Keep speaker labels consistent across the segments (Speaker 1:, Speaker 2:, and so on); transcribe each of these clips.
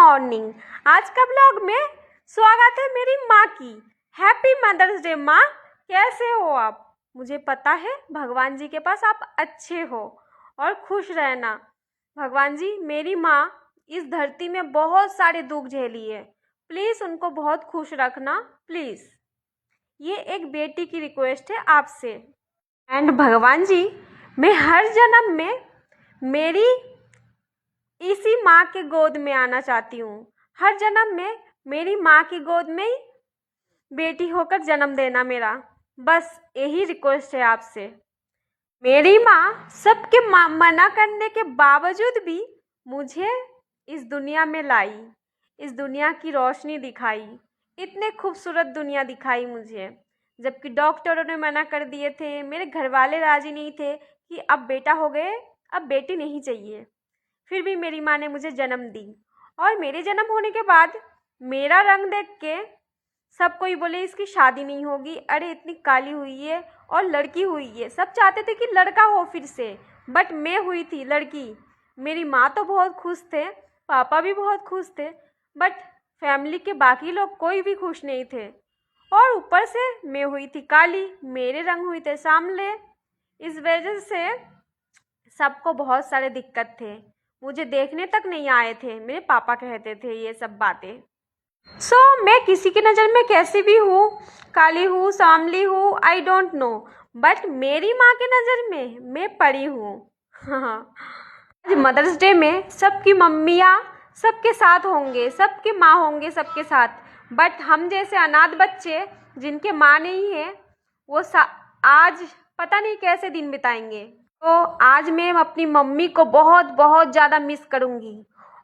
Speaker 1: Morning. आज का blog में स्वागत है मेरी माँ की। हैप्पी मदर्स डे माँ, कैसे हो आप? मुझे पता है भगवान जी के पास आप अच्छे हो और खुश रहना। भगवान जी, मेरी माँ इस धरती में बहुत सारे दुख झेली है, प्लीज़ उनको बहुत खुश रखना प्लीज़। ये एक बेटी की रिक्वेस्ट है आपसे। एंड भगवान जी, मैं हर जन्म में मेरी इसी माँ के गोद में आना चाहती हूँ। हर जन्म में मेरी माँ की गोद में ही बेटी होकर जन्म देना मेरा, बस यही रिक्वेस्ट है आपसे। मेरी माँ सबके मना करने के बावजूद भी मुझे इस दुनिया में लाई, इस दुनिया की रोशनी दिखाई, इतने खूबसूरत दुनिया दिखाई मुझे। जबकि डॉक्टरों ने मना कर दिए थे, मेरे घर वाले राजी नहीं थे कि अब बेटा हो गए, अब बेटी नहीं चाहिए। फिर भी मेरी माँ ने मुझे जन्म दी और मेरे जन्म होने के बाद मेरा रंग देख के सब कोई बोले इसकी शादी नहीं होगी, अरे इतनी काली हुई है और लड़की हुई है। सब चाहते थे कि लड़का हो फिर से, बट मैं हुई थी लड़की। मेरी माँ तो बहुत खुश थे, पापा भी बहुत खुश थे, बट फैमिली के बाकी लोग कोई भी खुश नहीं थे। और ऊपर से मैं हुई थी काली, मेरे रंग हुए थे सांवले। इस वजह से सबको बहुत सारे दिक्कत थे, मुझे देखने तक नहीं आए थे। मेरे पापा कहते थे ये सब बातें। मैं किसी की नज़र में कैसी भी हूँ, काली हूँ, सांवली हूँ, आई डोंट नो, बट मेरी माँ की नज़र में मैं परी हूँ। आज मदर्स डे में सबकी मम्मियाँ सबके साथ होंगे, सबके माँ होंगे सबके साथ, बट हम जैसे अनाथ बच्चे जिनके माँ नहीं है वो आज पता नहीं कैसे दिन बिताएंगे। तो आज मैं अपनी मम्मी को बहुत बहुत ज़्यादा मिस करूँगी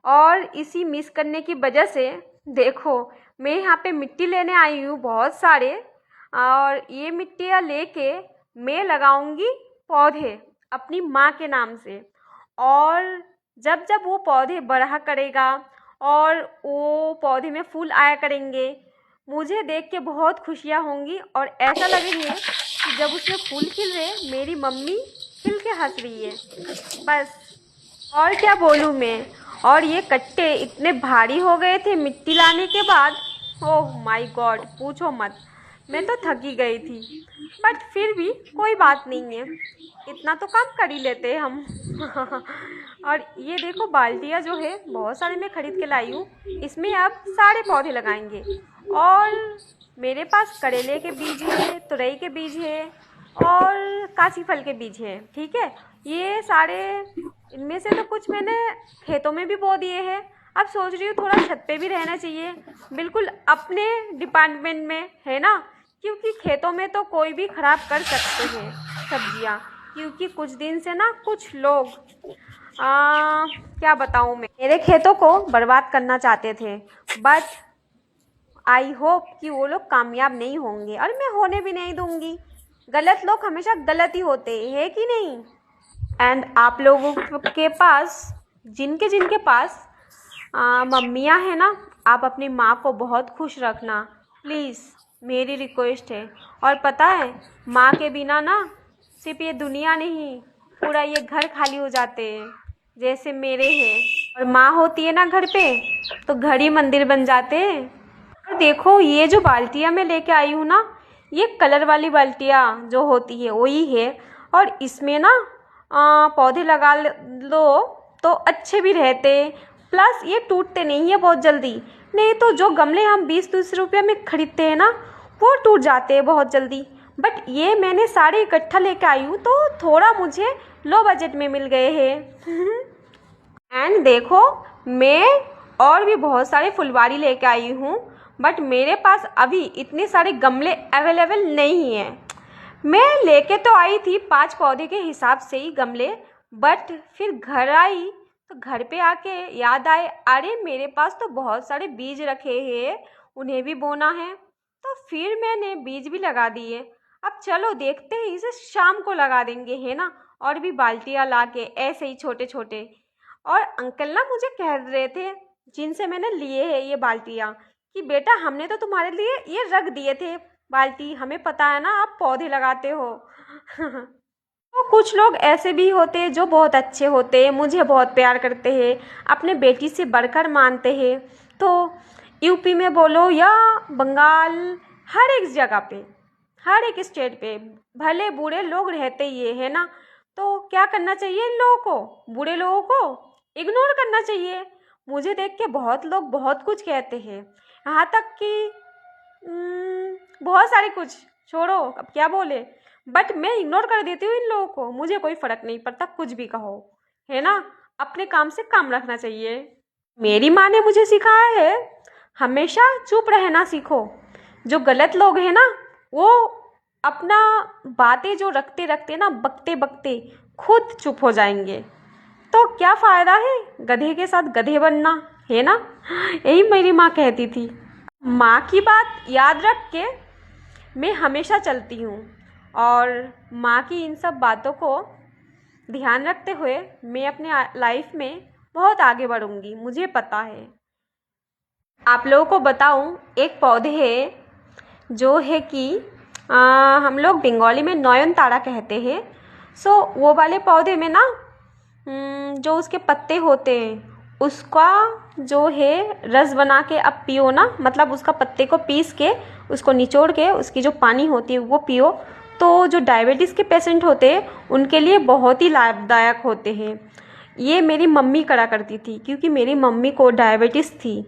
Speaker 1: और इसी मिस करने की वजह से देखो मैं यहाँ पे मिट्टी लेने आई हूँ बहुत सारे, और ये मिट्टियाँ लेके मैं लगाऊंगी पौधे अपनी माँ के नाम से। और जब जब वो पौधे बढ़ा करेगा और वो पौधे में फूल आया करेंगे, मुझे देख के बहुत खुशियाँ होंगी और ऐसा लगेंगे कि जब उसमें फूल खिल रहे मेरी मम्मी खिल के हंस रही है, बस और क्या बोलूँ मैं। और ये कट्टे इतने भारी हो गए थे मिट्टी लाने के बाद, ओह माय गॉड पूछो मत, मैं तो थकी गई थी, बट फिर भी कोई बात नहीं है, इतना तो काम कर ही लेते हैं हम। और ये देखो बाल्टियाँ जो है बहुत सारे मैं ख़रीद के लाई हूँ, इसमें अब सारे पौधे लगाएंगे। और मेरे पास करेले के बीज है, तुरई के बीज है और काशी फल के बीज है, ठीक है। ये सारे इनमें से तो कुछ मैंने खेतों में भी बो दिए हैं। अब सोच रही हूँ थोड़ा छत पे भी रहना चाहिए, बिल्कुल अपने डिपार्टमेंट में, है ना, क्योंकि खेतों में तो कोई भी ख़राब कर सकते हैं सब्जियाँ। क्योंकि कुछ दिन से ना कुछ लोग क्या बताऊँ मैं, मेरे खेतों को बर्बाद करना चाहते थे, बट आई होप कि वो लोग कामयाब नहीं होंगे और मैं होने भी नहीं दूँगी। गलत लोग हमेशा गलत ही होते हैं कि नहीं। एंड आप लोगों के पास जिनके जिनके पास मम्मियाँ हैं ना, आप अपनी माँ को बहुत खुश रखना प्लीज़, मेरी रिक्वेस्ट है। और पता है माँ के बिना ना सिर्फ ये दुनिया नहीं, पूरा ये घर खाली हो जाते हैं जैसे मेरे हैं। और माँ होती है ना घर पे तो घर ही मंदिर बन जाते हैं। और देखो ये जो बाल्टियाँ मैं लेके आई हूँ ना, ये कलर वाली बाल्टियाँ जो होती है वही है। और इसमें ना पौधे लगा लो तो अच्छे भी रहते, प्लस ये टूटते नहीं है बहुत जल्दी। नहीं तो जो गमले हम 20-30 रुपये में ख़रीदते हैं ना वो टूट जाते हैं बहुत जल्दी, बट ये मैंने सारे इकट्ठा लेके आई हूँ तो थोड़ा मुझे लो बजट में मिल गए हैं। एंड देखो मैं और भी बहुत सारे फुलवारी लेके आई हूँ, बट मेरे पास अभी इतने सारे गमले अवेलेबल नहीं हैं। मैं लेके तो आई थी 5 पौधे के हिसाब से ही गमले, बट फिर घर आई तो घर पे आके याद आए अरे मेरे पास तो बहुत सारे बीज रखे हैं, उन्हें भी बोना है। तो फिर मैंने बीज भी लगा दिए। अब चलो देखते हैं, इसे शाम को लगा देंगे, है ना। और भी बाल्टियाँ ला के ऐसे ही छोटे छोटे। और अंकल ना मुझे कह रहे थे जिनसे मैंने लिए हैं ये बाल्टियाँ कि बेटा हमने तो तुम्हारे लिए ये रख दिए थे बाल्टी, हमें पता है ना आप पौधे लगाते हो। तो तो कुछ लोग ऐसे भी होते हैं जो बहुत अच्छे होते हैं, मुझे बहुत प्यार करते हैं, अपने बेटी से बढ़कर मानते हैं। तो यूपी में बोलो या बंगाल, हर एक जगह पे, हर एक स्टेट पे भले बुरे लोग रहते ही है ना। तो क्या करना चाहिए इन लोगों को, बुरे लोगों को इग्नोर करना चाहिए। मुझे देख के बहुत लोग बहुत कुछ कहते हैं, यहाँ तक कि बहुत सारे कुछ, छोड़ो अब क्या बोले, बट मैं इग्नोर कर देती हूँ इन लोगों को। मुझे कोई फ़र्क नहीं पड़ता, कुछ भी कहो, है ना। अपने काम से काम रखना चाहिए। मेरी माँ ने मुझे सिखाया है हमेशा चुप रहना सीखो। जो गलत लोग हैं ना, वो अपना बातें जो रखते रखते ना, बकते बकते खुद चुप हो जाएंगे। तो क्या फ़ायदा है गधे के साथ गधे बनना, है ना। यही मेरी माँ कहती थी। माँ की बात याद रख के मैं हमेशा चलती हूँ, और माँ की इन सब बातों को ध्यान रखते हुए मैं अपने लाइफ में बहुत आगे बढ़ूँगी, मुझे पता है। आप लोगों को बताऊँ, एक पौधे है जो है कि हम लोग बंगाली में नयनतारा कहते हैं। सो वो वाले पौधे में ना जो उसके पत्ते होते हैं, उसका जो है रस बना के अब पियो ना, मतलब उसका पत्ते को पीस के उसको निचोड़ के उसकी जो पानी होती है वो पियो, तो जो डायबिटीज़ के पेशेंट होते हैं उनके लिए बहुत ही लाभदायक होते हैं। ये मेरी मम्मी करा करती थी, क्योंकि मेरी मम्मी को डायबिटीज़ थी।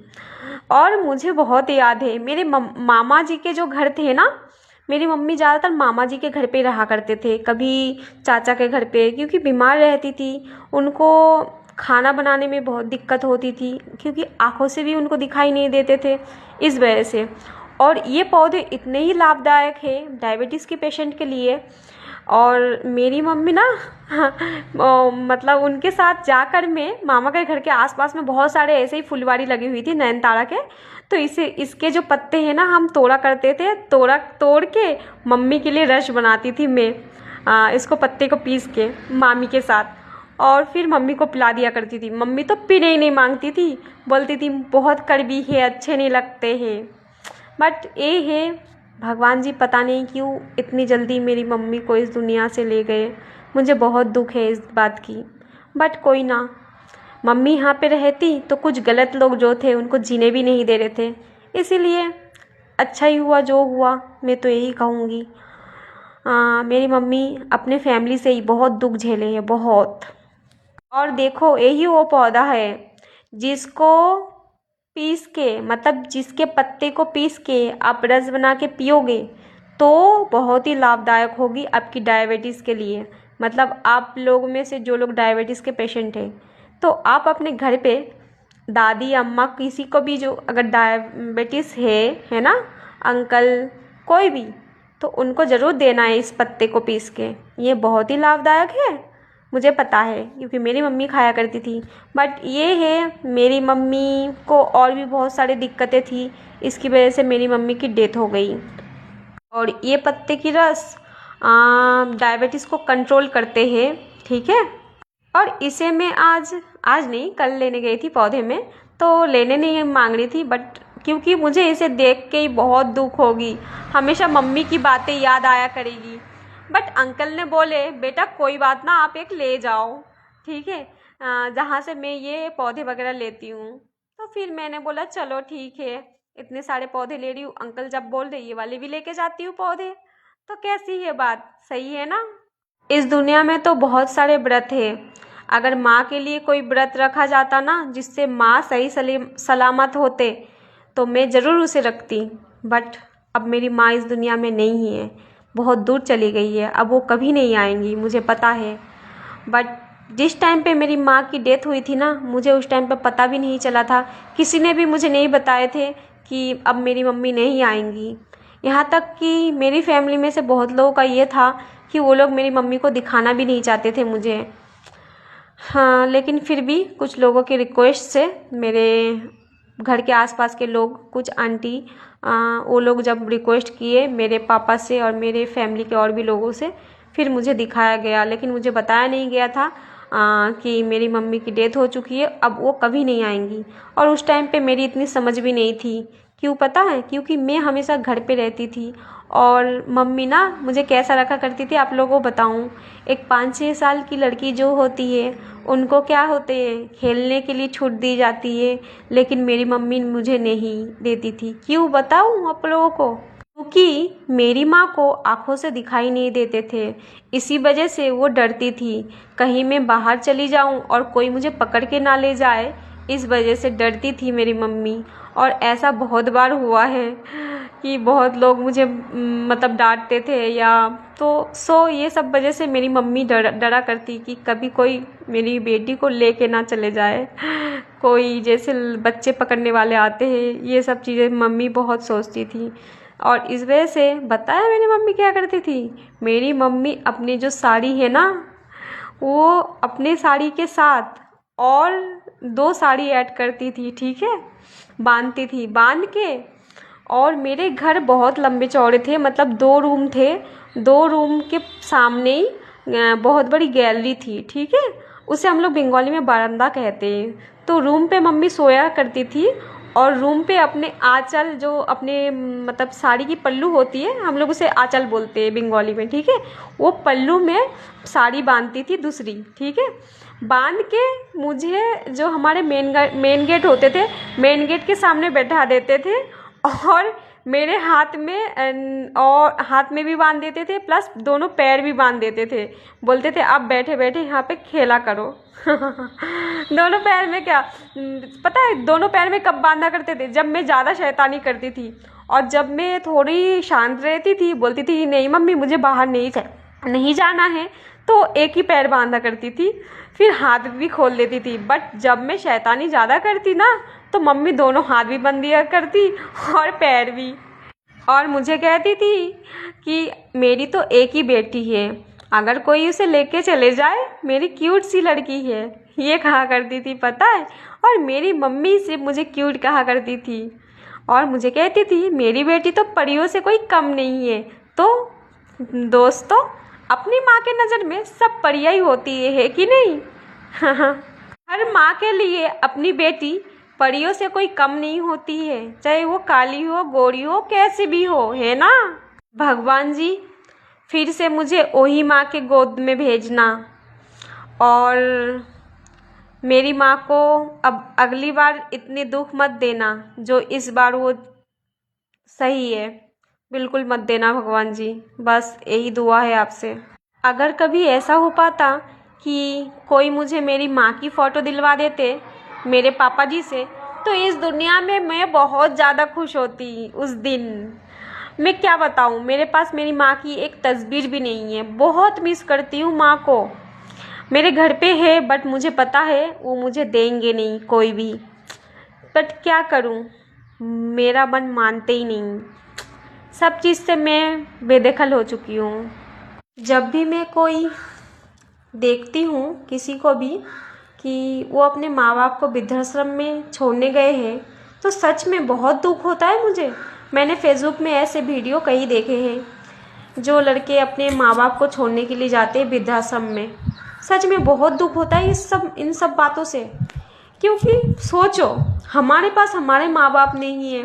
Speaker 1: और मुझे बहुत याद है मेरे मामा जी के जो घर थे ना, मेरी मम्मी ज़्यादातर मामा जी के घर पे रहा करते थे, कभी चाचा के घर पे, क्योंकि बीमार रहती थी। उनको खाना बनाने में बहुत दिक्कत होती थी, क्योंकि आँखों से भी उनको दिखाई नहीं देते थे, इस वजह से। और ये पौधे इतने ही लाभदायक है डायबिटीज़ के पेशेंट के लिए। और मेरी मम्मी ना मतलब उनके साथ जाकर मैं, मामा के घर के आसपास में बहुत सारे ऐसे ही फुलवारी लगी हुई थी नयनतारा के, तो इसके जो पत्ते हैं ना हम तोड़ा करते थे, तोड़ के मम्मी के लिए रस बनाती थी मैं, इसको पत्ते को पीस के मामी के साथ, और फिर मम्मी को पिला दिया करती थी। मम्मी तो पीने ही नहीं मांगती थी, बोलती थी बहुत कड़वी है, अच्छे नहीं लगते हैं। बट ये है, भगवान जी पता नहीं क्यों इतनी जल्दी मेरी मम्मी को इस दुनिया से ले गए। मुझे बहुत दुख है इस बात की, बट कोई ना, मम्मी यहाँ पे रहती तो कुछ गलत लोग जो थे उनको जीने भी नहीं दे रहे थे, इसीलिए अच्छा ही हुआ जो हुआ, मैं तो यही कहूँगी। मेरी मम्मी अपने फैमिली से ही बहुत दुख झेले हैं, बहुत। और देखो, यही वो पौधा है जिसको पीस के, मतलब जिसके पत्ते को पीस के आप रस बना के पियोगे तो बहुत ही लाभदायक होगी आपकी डायबिटीज़ के लिए। मतलब आप लोग में से जो लोग डायबिटीज़ के पेशेंट हैं, तो आप अपने घर पे दादी अम्मा किसी को भी जो अगर डायबिटीज़ है ना, अंकल कोई भी, तो उनको ज़रूर देना है इस पत्ते को पीस के। ये बहुत ही लाभदायक है, मुझे पता है क्योंकि मेरी मम्मी खाया करती थी। बट ये है, मेरी मम्मी को और भी बहुत सारी दिक्कतें थी, इसकी वजह से मेरी मम्मी की डेथ हो गई। और ये पत्ते की रस डायबिटीज़ को कंट्रोल करते हैं, ठीक है। और इसे मैं आज नहीं कल लेने गई थी पौधे में, तो लेने नहीं मांग रही थी, बट क्योंकि मुझे इसे देख के ही बहुत दुख होगी, हमेशा मम्मी की बातें याद आया करेगी। बट अंकल ने बोले बेटा कोई बात ना, आप एक ले जाओ, ठीक है, जहाँ से मैं ये पौधे वगैरह लेती हूँ। तो फिर मैंने बोला चलो ठीक है, इतने सारे पौधे ले रही हूँ, अंकल जब बोल रहे ये वाले भी लेके जाती हूँ पौधे, तो कैसी है बात, सही है ना। इस दुनिया में तो बहुत सारे व्रत है, अगर माँ के लिए कोई व्रत रखा जाता ना जिससे माँ सही सलामत होते, तो मैं ज़रूर उसे रखती। बट अब मेरी माँ इस दुनिया में नहीं है, बहुत दूर चली गई है, अब वो कभी नहीं आएंगी, मुझे पता है। बट जिस टाइम पे मेरी माँ की डेथ हुई थी ना, मुझे उस टाइम पे पता भी नहीं चला था, किसी ने भी मुझे नहीं बताए थे कि अब मेरी मम्मी नहीं आएंगी। यहाँ तक कि मेरी फैमिली में से बहुत लोगों का ये था कि वो लोग मेरी मम्मी को दिखाना भी नहीं चाहते थे मुझे। हाँ, लेकिन फिर भी कुछ लोगों के रिक्वेस्ट से, मेरे घर के आसपास के लोग, कुछ आंटी, वो लोग जब रिक्वेस्ट किए मेरे पापा से और मेरे फैमिली के और भी लोगों से, फिर मुझे दिखाया गया। लेकिन मुझे बताया नहीं गया था कि मेरी मम्मी की डेथ हो चुकी है, अब वो कभी नहीं आएंगी। और उस टाइम पे मेरी इतनी समझ भी नहीं थी क्यों पता है? क्योंकि मैं हमेशा घर पे रहती थी और मम्मी ना मुझे कैसा रखा करती थी आप लोगों को बताऊं। एक 5-6 साल की लड़की जो होती है उनको क्या होते हैं, खेलने के लिए छूट दी जाती है, लेकिन मेरी मम्मी मुझे नहीं देती थी। क्यों बताऊं आप लोगों को? क्योंकि मेरी माँ को आँखों से दिखाई नहीं देते थे, इसी वजह से वो डरती थी कहीं मैं बाहर चली जाऊं और कोई मुझे पकड़ के ना ले जाए, इस वजह से डरती थी मेरी मम्मी। और ऐसा बहुत बार हुआ है कि बहुत लोग मुझे मतलब डांटते थे या तो ये सब वजह से मेरी मम्मी डरा करती कि कभी कोई मेरी बेटी को लेके ना चले जाए, कोई जैसे बच्चे पकड़ने वाले आते हैं, ये सब चीज़ें मम्मी बहुत सोचती थी। और इस वजह से बताया मेरी मम्मी क्या करती थी। मेरी मम्मी अपनी जो साड़ी है ना, वो अपने साड़ी के साथ और 2 साड़ी ऐड करती थी, ठीक है, बांधती थी, बांध के। और मेरे घर बहुत लंबे चौड़े थे, मतलब 2 रूम थे, 2 रूम के सामने ही बहुत बड़ी गैलरी थी, ठीक है, उसे हम लोग बंगाली में बरामदा कहते हैं। तो रूम पे मम्मी सोया करती थी और रूम पे अपने आंचल, जो अपने मतलब साड़ी की पल्लू होती है, हम लोग उसे आंचल बोलते हैं बंगाली में, ठीक है, वो पल्लू में साड़ी बांधती थी दूसरी, ठीक है। बांध के मुझे जो हमारे मेन गेट होते थे, मेन गेट के सामने बैठा देते थे और मेरे हाथ में भी बांध देते थे, प्लस दोनों पैर भी बांध देते थे। बोलते थे अब बैठे बैठे यहाँ पे खेला करो। दोनों पैर में क्या पता है, दोनों पैर में कब बांधा करते थे? जब मैं ज़्यादा शैतानी करती थी और जब मैं थोड़ी शांत रहती थी, बोलती थी नहीं मम्मी मुझे बाहर नहीं जाना है, तो एक ही पैर बांधा करती थी, फिर हाथ भी खोल देती थी। बट जब मैं शैतानी ज़्यादा करती ना, तो मम्मी दोनों हाथ भी बंद दिया करती और पैर भी। और मुझे कहती थी कि मेरी तो एक ही बेटी है, अगर कोई उसे लेके चले जाए, मेरी क्यूट सी लड़की है, ये कहा करती थी, पता है। और मेरी मम्मी से मुझे क्यूट कहा करती थी और मुझे कहती थी मेरी बेटी तो परियों से कोई कम नहीं है। तो दोस्तों, अपनी माँ के नज़र में सब परियां ही होती है कि नहीं? हर माँ के लिए अपनी बेटी परियों से कोई कम नहीं होती है, चाहे वो काली हो, गोरी हो, कैसी भी हो, है ना? भगवान जी फिर से मुझे वही माँ के गोद में भेजना और मेरी माँ को अब अगली बार इतने दुख मत देना जो इस बार वो सही है, बिल्कुल मत देना भगवान जी, बस यही दुआ है आपसे। अगर कभी ऐसा हो पाता कि कोई मुझे मेरी माँ की फ़ोटो दिलवा देते मेरे पापा जी से, तो इस दुनिया में मैं बहुत ज़्यादा खुश होती। उस दिन मैं क्या बताऊँ, मेरे पास मेरी माँ की एक तस्वीर भी नहीं है। बहुत मिस करती हूँ माँ को। मेरे घर पे है बट मुझे पता है वो मुझे देंगे नहीं कोई भी, बट क्या करूँ, मेरा मन मानते ही नहीं। सब चीज़ से मैं बेदखल हो चुकी हूँ। जब भी मैं कोई देखती हूँ किसी को भी कि वो अपने माँ बाप को वृद्धाश्रम में छोड़ने गए हैं, तो सच में बहुत दुख होता है मुझे। मैंने फेसबुक में ऐसे वीडियो कई देखे हैं जो लड़के अपने माँ बाप को छोड़ने के लिए जाते हैं वृद्धाश्रम में। सच में बहुत दुख होता है इन सब बातों से, क्योंकि सोचो हमारे पास हमारे माँ बाप नहीं है,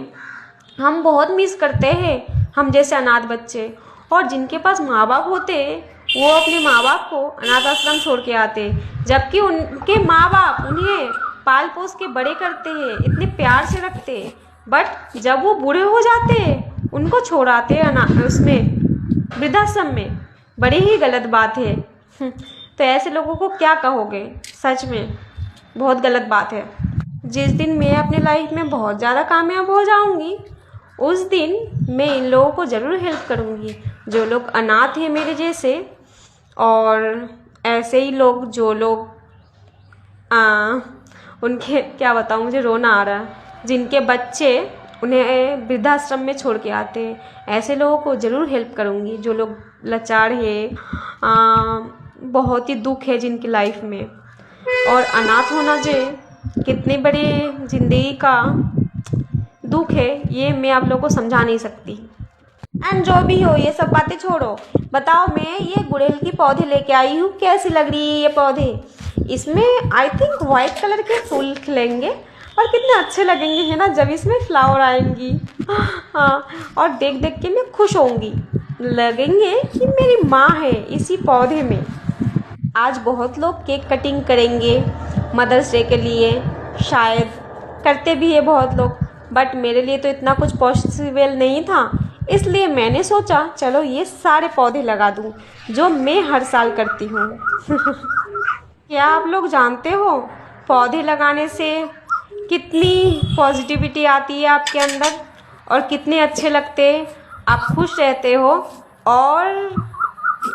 Speaker 1: हम बहुत मिस करते हैं हम जैसे अनाथ बच्चे। और जिनके पास माँ बाप होते हैं वो अपने माँ बाप को अनाथ आश्रम छोड़ के आते हैं, जबकि उनके माँ बाप उन्हें पाल पोस के बड़े करते हैं, इतने प्यार से रखते हैं, बट जब वो बूढ़े हो जाते हैं उनको छोड़ाते हैं उसमें वृद्धाश्रम में। बड़ी ही गलत बात है। तो ऐसे लोगों को क्या कहोगे? सच में बहुत गलत बात है। जिस दिन मैं अपने लाइफ में बहुत ज़्यादा कामयाब हो जाऊंगी, उस दिन मैं इन लोगों को ज़रूर हेल्प करूंगी जो लोग अनाथ हैं मेरे जैसे, और ऐसे ही लोग जो लोग उनके क्या बताऊं, मुझे रोना आ रहा है, जिनके बच्चे उन्हें वृद्धाश्रम में छोड़ के आते हैं, ऐसे लोगों को ज़रूर हेल्प करूंगी। जो लोग लाचार है, बहुत ही दुख है जिनकी लाइफ में, और अनाथ होना जो कितने बड़े ज़िंदगी का दुख है ये मैं आप लोगों को समझा नहीं सकती। एंड जो भी हो ये सब बातें छोड़ो, बताओ मैं ये गुड़हल की पौधे लेके आई हूँ, कैसी लग रही है ये पौधे? इसमें आई थिंक वाइट कलर के फूल खिलेंगे और कितने अच्छे लगेंगे है ना जब इसमें फ्लावर आएंगी। हाँ, और देख देख के मैं खुश होंगी, लगेंगे कि मेरी माँ है इसी पौधे में। आज बहुत लोग केक कटिंग करेंगे मदर्स डे के लिए, शायद करते भी है बहुत लोग, बट मेरे लिए तो इतना कुछ पॉसिबल नहीं था, इसलिए मैंने सोचा चलो ये सारे पौधे लगा दूँ जो मैं हर साल करती हूँ। क्या आप लोग जानते हो पौधे लगाने से कितनी पॉजिटिविटी आती है आपके अंदर और कितने अच्छे लगते हैं, आप खुश रहते हो और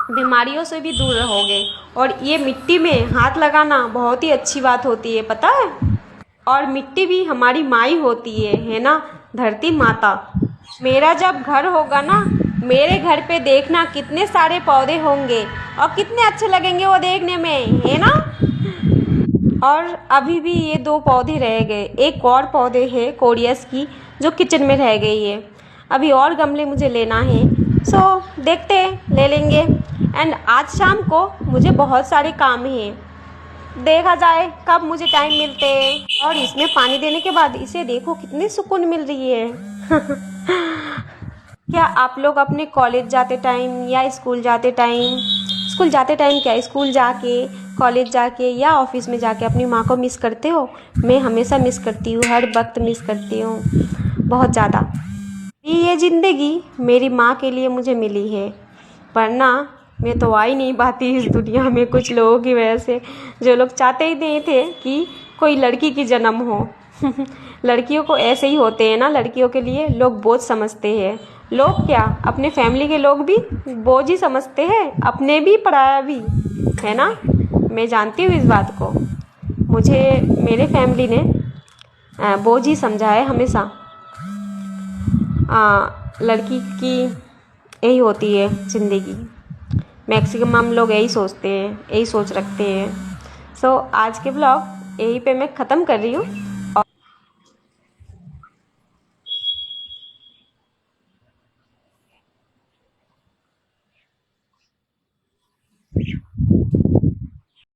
Speaker 1: बीमारियों से भी दूर रहोगे। और ये मिट्टी में हाथ लगाना बहुत ही अच्छी बात होती है, पता है। और मिट्टी भी हमारी माई होती है ना, धरती माता। मेरा जब घर होगा ना, मेरे घर पे देखना कितने सारे पौधे होंगे और कितने अच्छे लगेंगे वो देखने में, है ना। और अभी भी ये 2 पौधे रह गए, एक और पौधे है कोरियस की जो किचन में रह गई है। अभी और गमले मुझे लेना है, सो देखते हैं ले लेंगे। एंड आज शाम को मुझे बहुत सारे काम हैं, देखा जाए कब मुझे टाइम मिलते हैं। और इसमें पानी देने के बाद इसे देखो कितनी सुकून मिल रही है। क्या आप लोग अपने कॉलेज जाते टाइम या स्कूल जाते टाइम क्या स्कूल जाके, कॉलेज जाके या ऑफिस में जाके अपनी माँ को मिस करते हो? मैं हमेशा मिस करती हूँ, हर वक्त मिस करती हूँ, बहुत ज़्यादा। ये ज़िंदगी मेरी माँ के लिए मुझे मिली है, वरना मैं तो आ ही नहीं पाती इस दुनिया में कुछ लोगों की वजह से, जो लोग चाहते ही नहीं थे कि कोई लड़की की जन्म हो। लड़कियों को ऐसे ही होते हैं ना, लड़कियों के लिए लोग बोझ समझते हैं। लोग क्या, अपने फैमिली के लोग भी बोझ ही समझते हैं, अपने भी पराया भी, है ना। मैं जानती हूँ इस बात को, मुझे मेरे फैमिली ने बोझ ही समझा है हमेशा। लड़की की यही होती है ज़िंदगी, मैक्सिमम हम लोग यही सोचते हैं, यही सोच रखते हैं। सो आज के ब्लॉग यहीं पे मैं ख़त्म कर रही हूँ।